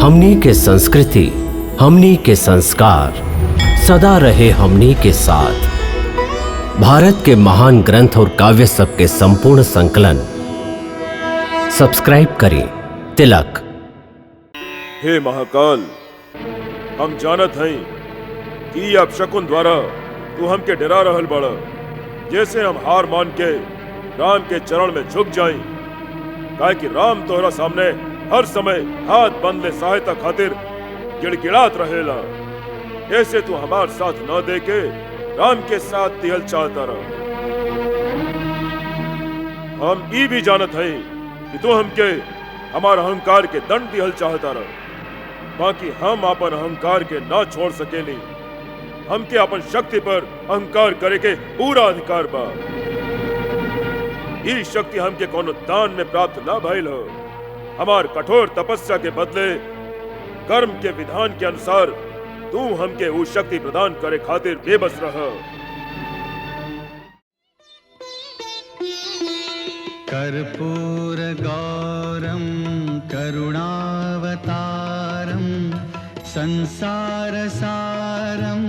हमनी के संस्कृति, हमनी के संस्कार सदा रहे हमनी के साथ। भारत के महान ग्रंथ और काव्य सब के संपूर्ण संकलन सब्सक्राइब करें तिलक। हे महाकाल, हम जानत हई कि अब शकुन द्वारा तू हमके डरा रहल बड़ा, जैसे हम हार मान के राम के चरण में झुक जाई। काहे कि राम तोहरा सामने हर समय हाथ बंदले सहायता खातिर गिड़गिड़ात रहेला। ऐसे तू हमार साथ न दे के राम के साथ दिहल चाहता रह। हम ई भी जानत हई कि तू हमके हमार अहंकार के दंड दिहल चाहता रह, बाकी हम अपन अहंकार के ना छोड़ सकेली। हमके अपन शक्ति पर अहंकार करे के पूरा अधिकार बा। ई शक्ति हमके कोनो दान में प्राप्त ना भइल हो। हमार कठोर तपस्या के बदले कर्म के विधान के अनुसार तू हमके वो शक्ति प्रदान करे खातिर बेबस रह। कर्पूर गौरम करुणावतारम संसार सारम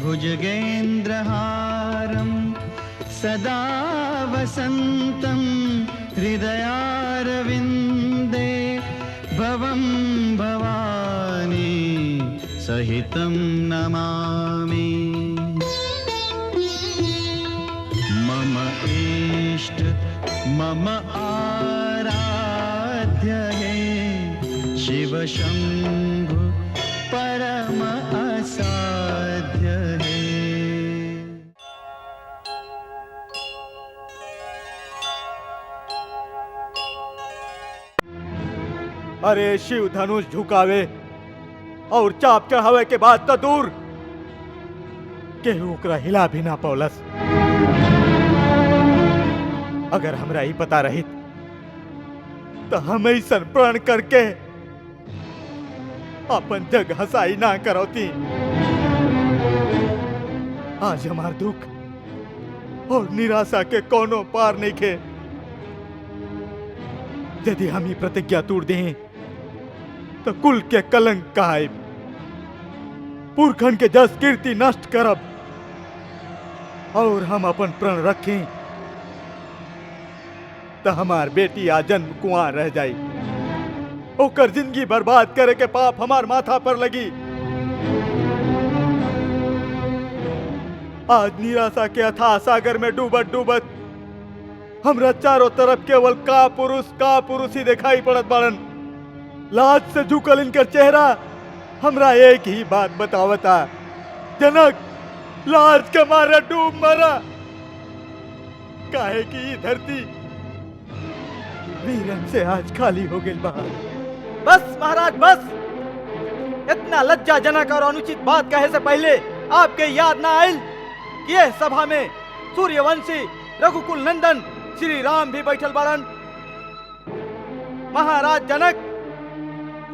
भुजगेन्द्रहारम सदा वसंतम हृदयारविंदे भवं भवानी सहितं नमामि। मम इष्ट मम आराध्य हे शिव शंभु परम असाध्य हे। अरे शिव धनुष झुकावे और चाप चढ़ावे के बाद तो दूर केहू ओकरा हिला भी ना पौलस। अगर हमरा ही पता रही तो हम ऐसन प्रण करके अपन जग हसाई ना करौती। आज हमार दुख और निराशा के कोनो पार नहीं खे। यदि हम ही प्रतिज्ञा तोड़ दें तो कुल के कलंक कायब, पुरखन के जस कीर्ति नष्ट करब। और हम अपन प्रण रखें तो हमार बेटी आजन्म कुआं रह जाई। ओकर जिंदगी बर्बाद करे के पाप हमार माथा पर लगी। आज निराशा के अथाह सागर में डूबत डूबत हमरा चारों तरफ केवल का पुरुष ही दिखाई पड़त बाड़न। लाज से झुकल इनकर चेहरा हमरा एक ही बात बतावता, जनक लाज के मारे डूब मरा। काहे कि धरती वीरन से आज खाली हो गई बा। बस महाराज बस, इतना लज्जाजनक और अनुचित बात कहे से पहले आपके याद ना आयल कि यह सभा में सूर्यवंशी रघुकुल नंदन श्री राम भी बैठल बाड़न। महाराज जनक,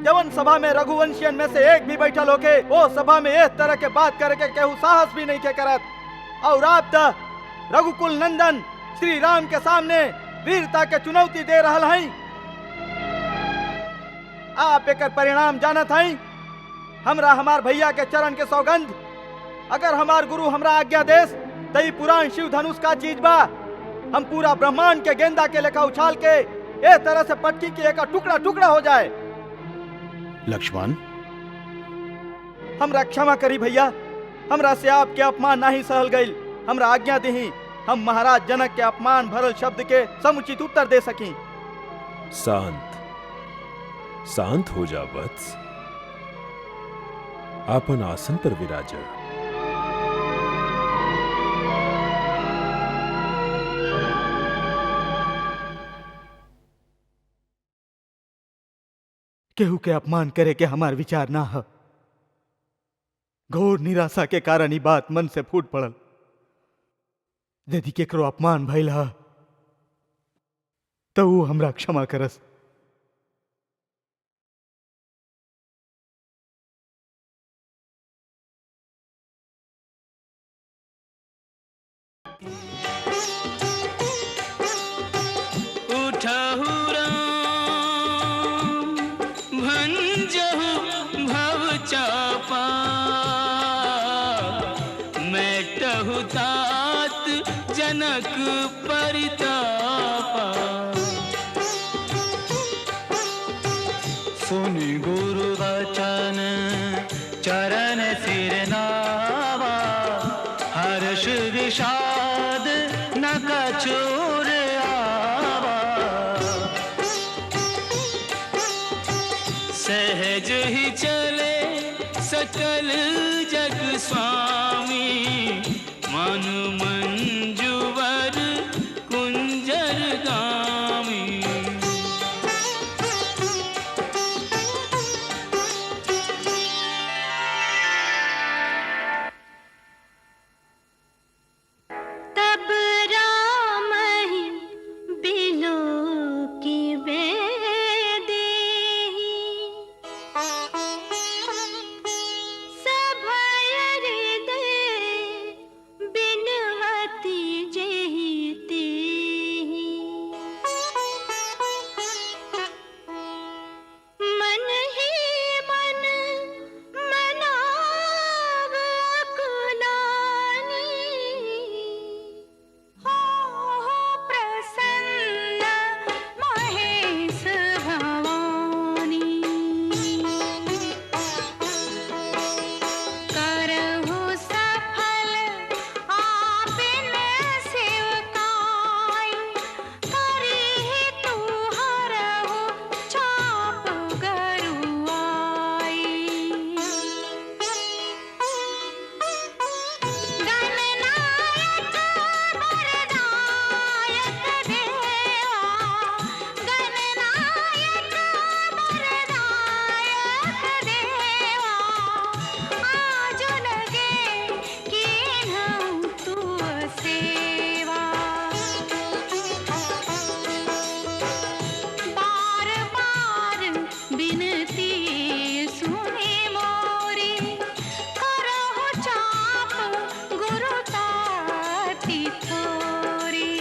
जवन सभा में रघुवंशियन में से एक भी बैठल होके वो सभा में इस तरह के बात करे के केहू साहस भी नहीं के करत। और आप तो रघुकुल नंदन श्री राम के सामने वीरता के चुनौती दे रहल हैं। आप एक परिणाम जानत हैं। हमरा हमार भैया के चरण के सौगंध, अगर हमार गुरु हमरा आज्ञा देस तो ई पुराण शिव धनुष का चीज बा। हम पूरा ब्रह्मांड के गेंदा के लेखा उछाल के ए तरह से पटकी के एक टुकड़ा टुकड़ा हो जाए। लक्ष्मण, हमरा क्षमा करी भैया, हमरा से आपके अपमान नहीं सहल गईल। हमरा आज्ञा दही, हम महाराज जनक के अपमान भरल शब्द के समुचित उत्तर दे सकी। शांत हो जा वत्स, आपन आसन पर विराजा। केहू के अपमान करे के हमार विचार ना है। घोर निराशा के कारण ही बात मन से फूट पड़ल। यदि केकरो अपमान भइल है तो वो हमरा क्षमा करस। उठहु राम भंजहु जग परितापा। सुनि गुरु वचन चरण सिर नावा, हर्ष विषाद न कछुर आवा। सहज ही चले सकल जग स्वामी, मन मंजुवर कुंजर गामी। तब राम ही बिलो की सभय हृदय बिनवती जेहिते। मन ही मन मनाव अकुलानी, हो प्रसन्न महेश भवानी। करहु सफल आपिन सेवकाई, करिहि तू हरहु चाप गरुआई। गणनायक वरदायक देवा, गणनायक वरदायक देवा। आज लगे कीन्हऊ तू सेवा, बार बार बिनती सुने मोरी। करहु चाप गुरु ताती थोरी।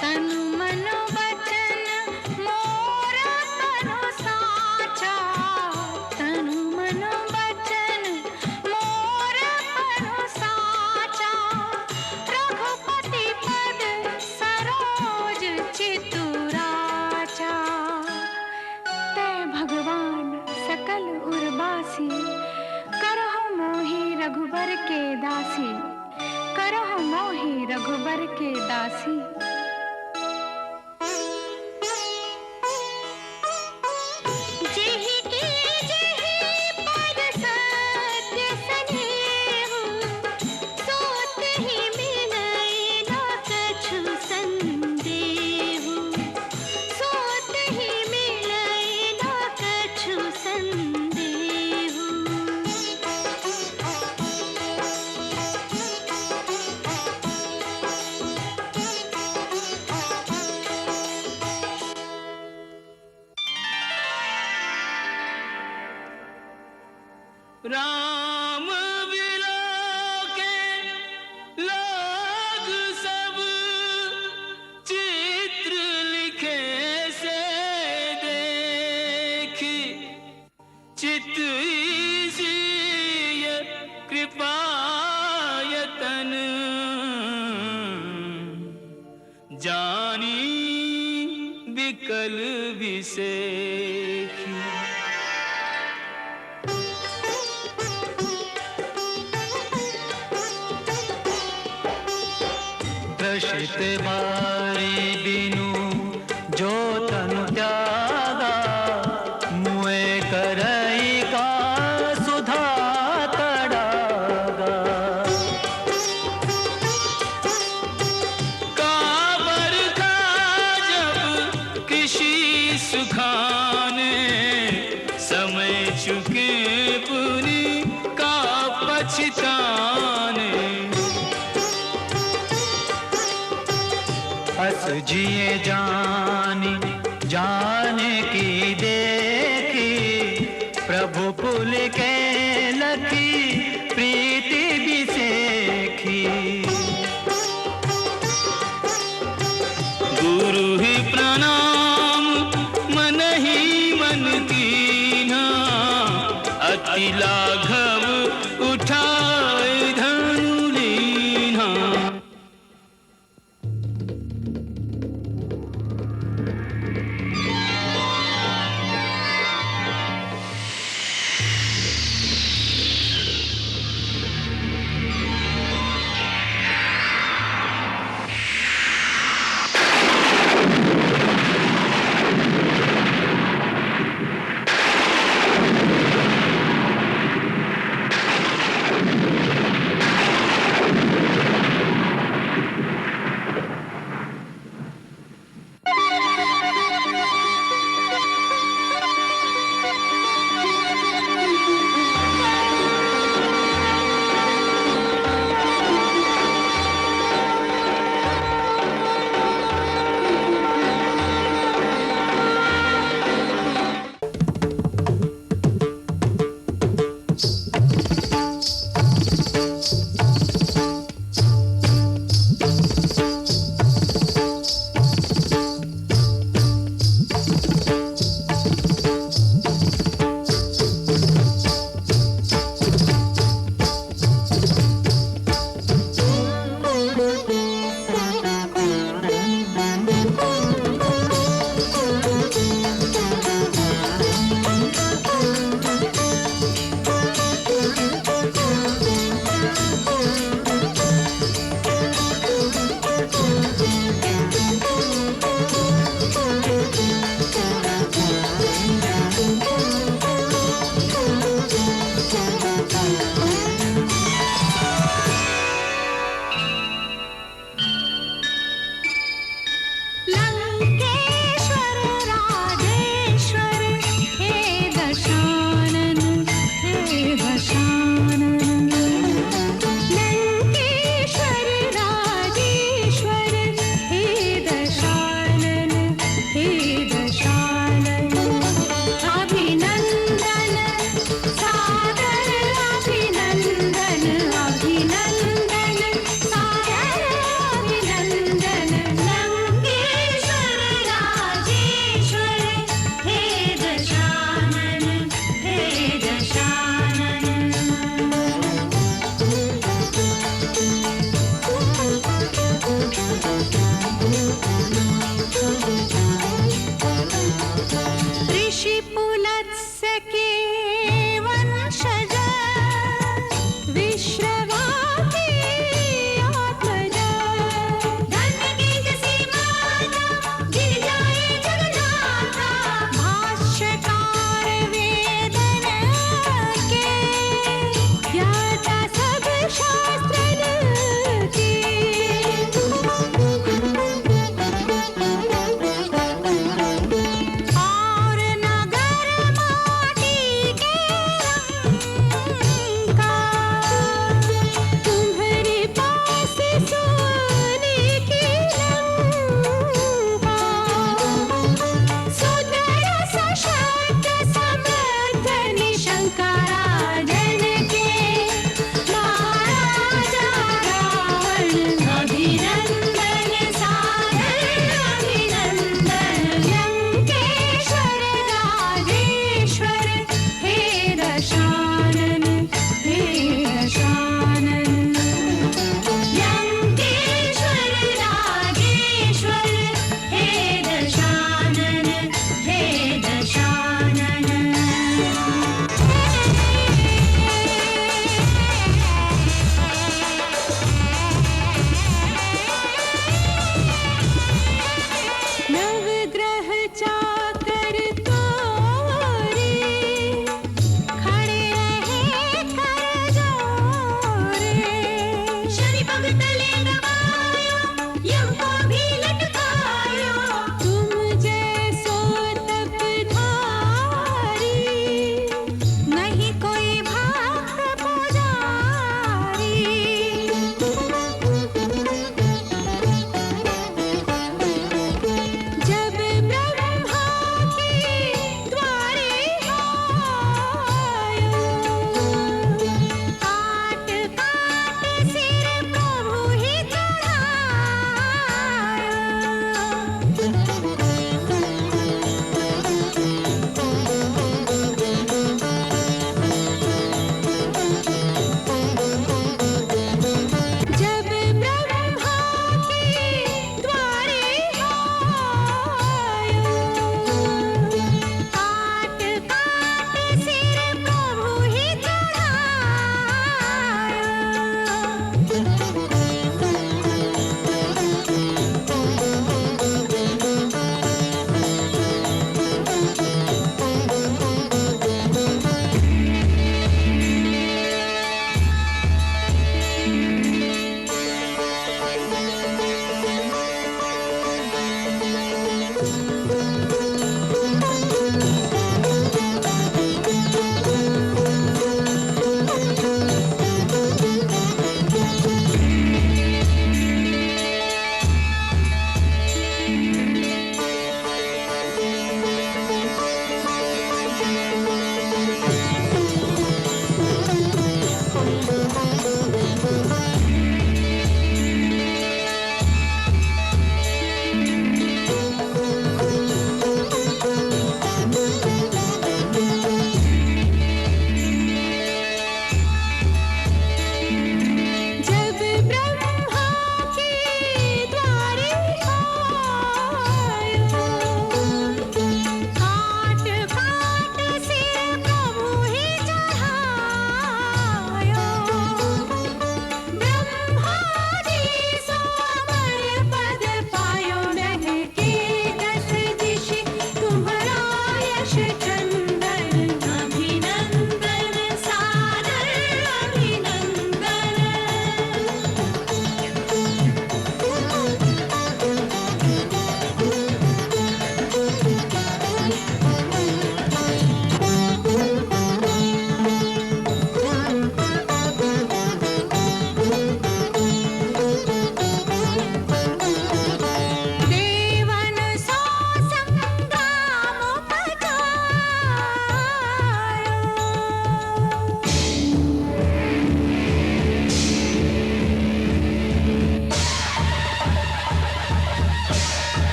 तनु मन वचन मोर तनु साचा, तनु मन वचन मोर तनु साचा। रघुपति पद सरोज चितुराचा। तै भगवान सकल उर्बासी, करहु मोहि रघुबर के दासी। करहु मोहि रघुबर के दासी। जेहि की जेहि पद सत्य सनेहु, सोत ही मिलई न कछु संदेहु। सोत ही मिलई न कछु संदेहु। राम विलोके लोग सब, चित्र लिखे से देखी। चित इसीय कृपायतन, जानी विकल विसेखी। त्रसित बारी बिनु जो तनु त्यागा, मुए करई का सुधा तड़ागा। काबर का जब किसी सुखाने, समय चुके पुनि का पछताने। अस जिए जानी जाने की देखी, प्रभु पुल के लखी प्रीति बिसेखी। गुरु ही प्रणाम मन ही मन कीन्हा, अति लाघव उठाए धनु।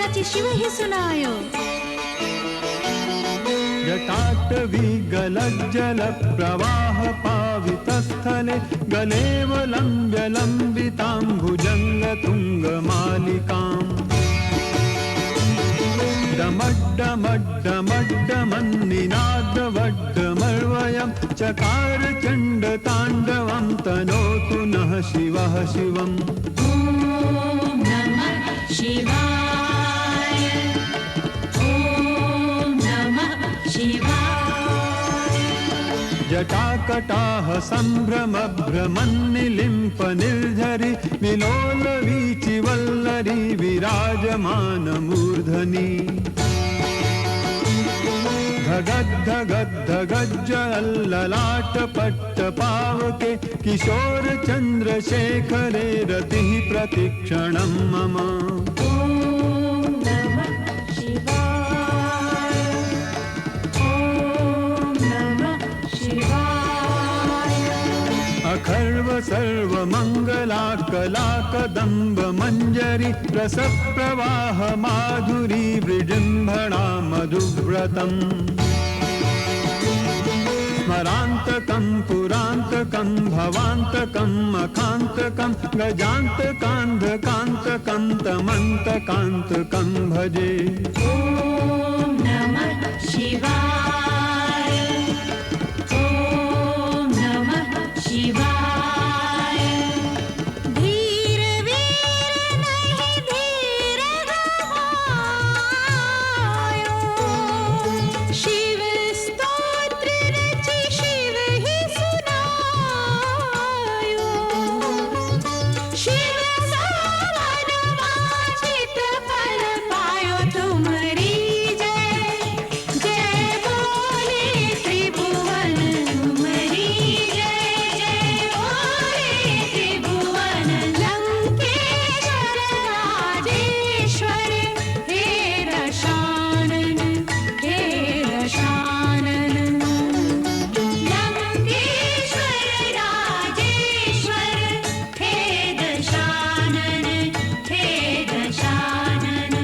रचि शिव ही सुनायो। जटाटवी गलज्जल प्रवाह पावितस्थले गलेवलं जलम्बितां भुजङ्गतुङ्गमालिकाम् डमड्डमड्डमड्डमन्निनादवड्डमर्वयं चकार चण्डताण्डवं तनोतु नः शिवः शिवम्। ॐ नमः शिवाय। ॐ नमः शिवाय। जटाकटाह सम्भ्रमभ्रमन्निलिम्प निर्झरि विलोलवीचिवल्लरी विराजमानमूर्धनि धगद्धगद्धगज्जललाटपट्टपावके किशोर चन्द्रशेखरे रतिः प्रतिक्षणं मम। ॐ नमः शिवाय। ॐ नमः शिवाय। अखर्व सर्वमङ्गलाकलाकदम्ब मञ्जरी रसप्रवाह माधुरी विजृम्भणा मधुव्रतम् स्मरान्तकं पुरान्तकं भवान्तकं मखान्तकं गजान्तकान्धकान्तकं तमन्तकान्तकं भजे। ॐ नमः शिवाय। ॐ नमः शिवाय। धीर वीर नहीं धीर गवायो। शिव स्तोत्र रचि शिव ही सुनायो। शिव सावन वांछित फल पायो तुम्हारी जय। जय बोले त्रिभुवन तुम्हारी जय। जय बोले त्रिभुवन लंकेश्वर राजेश्वर हे दशानन हे दशानन। लंकेश्वर राजेश्वर हे दशानन हे दशानन।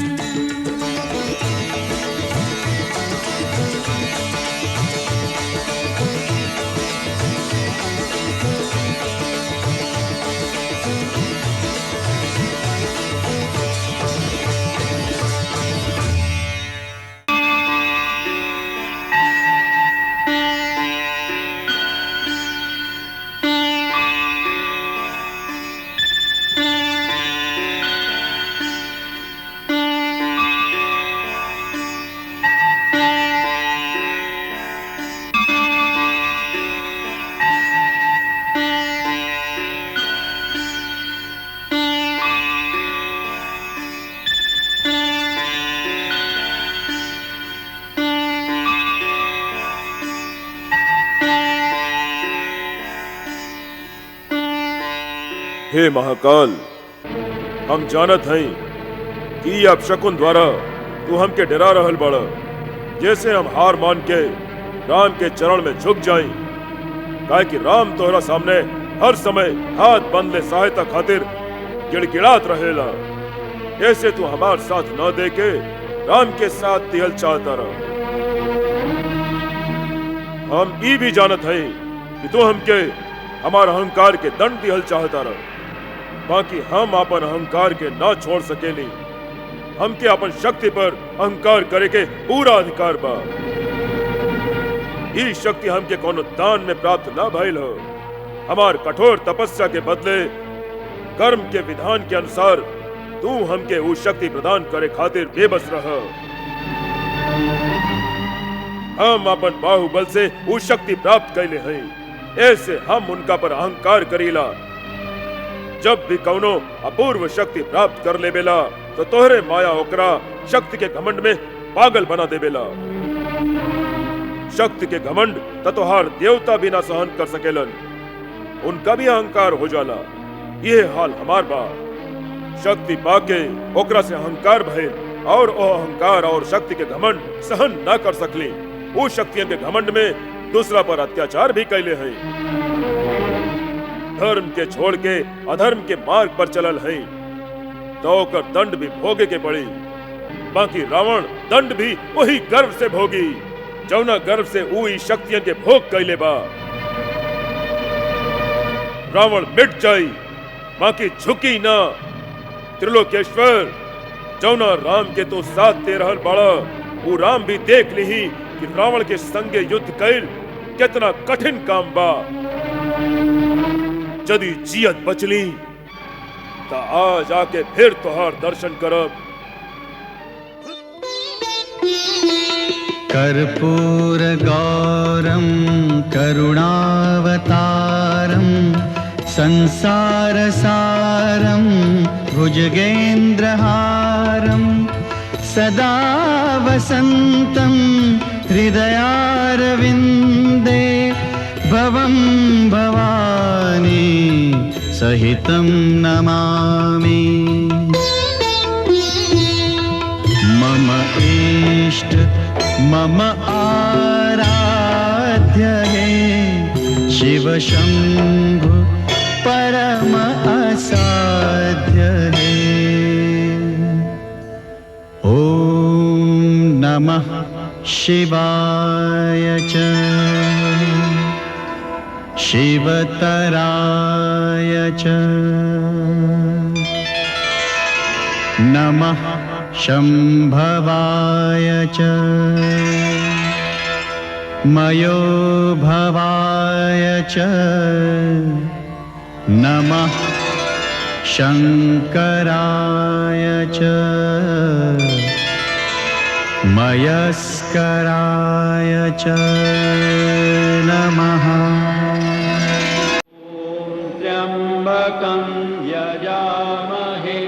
हे महाकाल, हम जानत हई कि अब शकुन द्वारा तू हमके डरा रहल बड़ा। जैसे हम हार मान के राम के चरण में झुक जाई, काहे कि राम तोहरा सामने हर समय हाथ बंधले सहायता खातिर गिड़गिड़ात रहेला। ऐसे तू हमार साथ न दे के राम के साथ दिहल चाहता रह। हम ई भी जानत हई कि तू हमके हमार अहंकार के दंड दिहल चाहता रह। बाकी हम अपन अहंकार के ना छोड़ सकेली। हमके अपन शक्ति पर अहंकार करे के पूरा अधिकार बा। ई शक्ति हमके कोनो दान में प्राप्त ना भइल हो। हमार कठोर तपस्या के बदले कर्म के विधान के अनुसार तू हमके वो शक्ति प्रदान करे खातिर बेबस रह। हम अपन बाहुबल से वो शक्ति प्राप्त कैले हई। ऐसे हम उनका पर अहंकार करीला। जब भी कौनो अपूर्व शक्ति प्राप्त कर लेबेला तो तोहरे माया ओकरा शक्ति के घमंड में पागल बना देबेला। शक्ति के घमंड ततोहार देवता भी ना सहन कर सकेलन। उनका भी अहंकार हो जाला। ये हाल हमार बा। शक्ति पाके ओकरा से अहंकार भइल और ओ अहंकार और शक्ति के घमंड सहन ना कर सकली। वो शक्तियों के घमंड में दूसरा पर अत्याचार भी कैले हैं। धर्म के छोड़ के अधर्म के मार्ग पर चलल हैं तो ओकर दंड भी भोगे के पड़ी। बाकी रावण दंड भी वही गर्व से भोगी जौना गर्व से ऊई शक्तियन के भोग कैले बा। रावण मिट जाई बाकी झुकी ना। त्रिलोकेश्वर जौना राम के तो साथ दे रहल बाड़ा वो राम भी देख ली कि रावण के संगे युद्ध कैल कितना कठिन काम बा। यदि जियत बचली तो आज आके फिर तोहार दर्शन करब। कर्पूर गौरम करुणावतारम संसार सारम भुजगेन्द्रहारम सदा वसंतम हृदयारविंदे भवं भवानी सहितं नमामि। मम इष्ट मम आराध्य है शिव शंभु परम असाध्य है। ओम नमः शिवाय च शिवतराय च नमः शंभवाय च मयो भवाय च नमः शंकराय च मयस्कराय च नमः। त्र्यंबकं यजामहे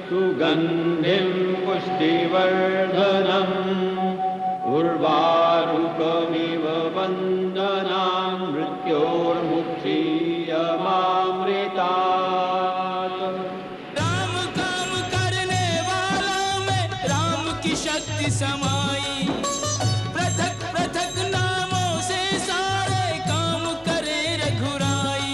सुगंधिं पुष्टिवर्धनम् उर्वारुकमिव वन्दनान् मृत्योर्मुक्षीयमामृतात्। राम काम करने वालों में राम की शक्ति समाई। पृथक पृथक नामों से सारे काम करे रघुराई।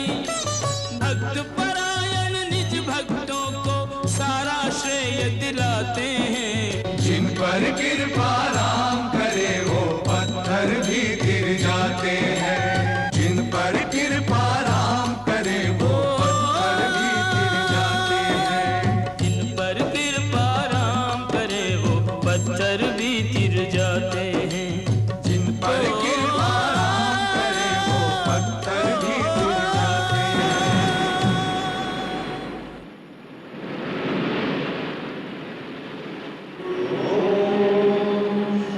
भक्त परायण निज भक्तों को सारा श्रेय दिलाते हैं। जिन पर कृपा राम करे वो पत्थर भी गिर जाते हैं। जिन पर कृपा राम करे वो पत्थर भी गिर जाते हैं। जिन पर कृपा राम करे वो पत्थर भी गिर जाते हैं। जिन पर कृपा राम करे वो पत्थर भी गिर जाते हैं।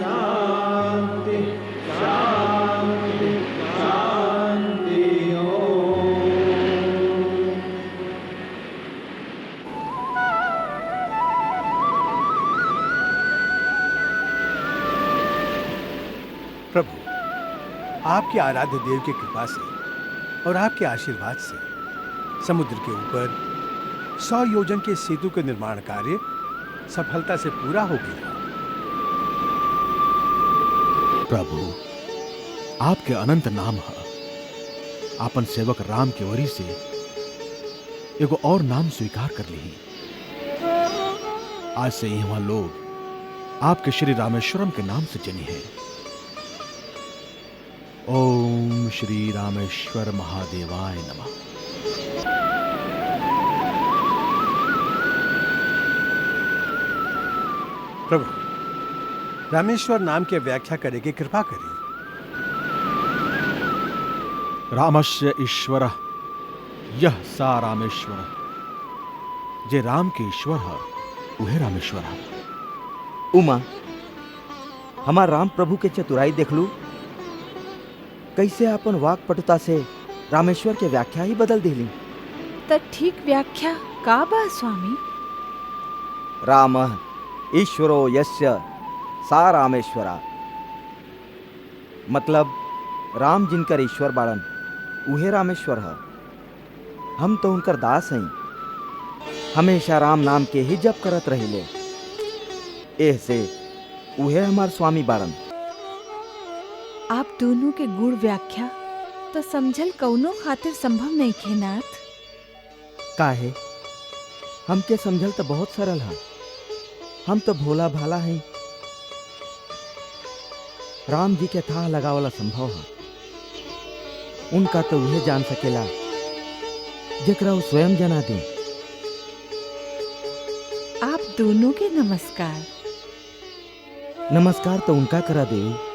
शांति शांति शांति प्रभु, आपके आराध्य देव की कृपा से और आपके आशीर्वाद से समुद्र के ऊपर 100 योजन के सेतु के निर्माण कार्य सफलता से पूरा हो गया। प्रभु, आपके अनंत नाम है। आपन सेवक राम के वरी से एगो और नाम स्वीकार कर ली। आज से यहाँ लोग आपके श्री रामेश्वरम के नाम से जनी है। ओम श्री रामेश्वर महादेवाय नमः। प्रभु, रामेश्वर नाम के व्याख्या करे की कृपा करें। रामस्य ईश्वर यह सा रामेश्वर। जे राम के ईश्वर है वह रामेश्वर है। उमा, हमार राम प्रभु के चतुराई देख लू। कैसे अपन वाक पटुता से रामेश्वर के व्याख्या ही बदल दिली। त ठीक व्याख्या का बा स्वामी? राम ईश्वरो यस्य सा रामेश्वरा। मतलब राम जिनकर ईश्वर बाड़न उहे रामेश्वर है। हम तो उनकर दास हैं, हमेशा राम नाम के ही जप करत रहिले। एह से उहे हमार स्वामी बाड़न। आप दोनों के गुण व्याख्या तो समझल कौनो खातिर संभव नहीं खे नाथ। काहे? हमके समझल तो बहुत सरल है। हम तो भोला भाला हैं, राम जी के था लगावला संभव है। उनका तो वह जान सकेला जेकरा वो स्वयं जना दे। आप दोनों के नमस्कार। नमस्कार तो उनका करा देवी